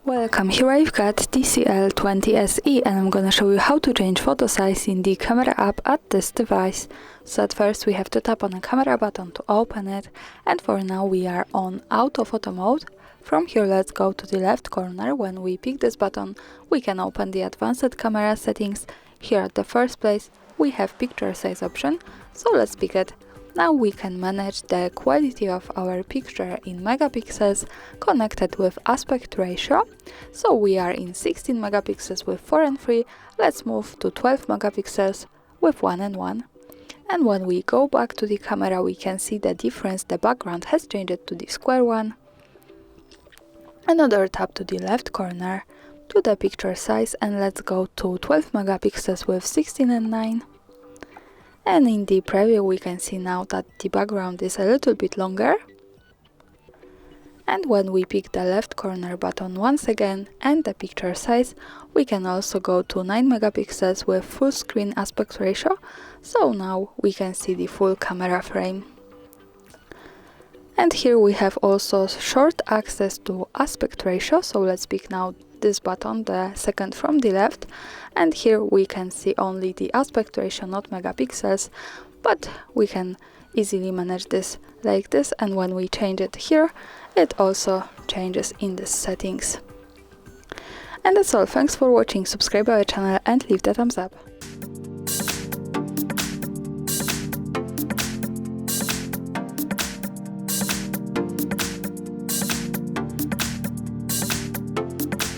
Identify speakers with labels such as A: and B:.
A: Welcome, here I've got TCL 20 SE and I'm gonna show you how to change photo size in the camera app at this device. So at first we have to tap on the camera button to open it, and for now we are on auto photo mode. From here let's go to the left corner. When we pick this button we can open the advanced camera settings. Here at the first place we have picture size option, so let's pick it. Now we can manage the quality of our picture in megapixels connected with aspect ratio. So we are in 16 megapixels with 4 and 3. Let's move to 12 megapixels with 1 and 1. And when we go back to the camera we can see the difference. The background has changed to the square one. Another tap to the left corner to the picture size, and let's go to 12 megapixels with 16 and 9. And in the preview we can see now that the background is a little bit longer. And when we pick the left corner button once again and the picture size, we can also go to 9 megapixels with full screen aspect ratio, so now we can see the full camera frame. And here we have also short access to aspect ratio, so let's pick now this button, the second from the left, and here we can see only the aspect ratio, not megapixels, but we can easily manage this like this, and when we change it here it also changes in the settings. And that's all. Thanks for watching, subscribe our channel and leave the thumbs up.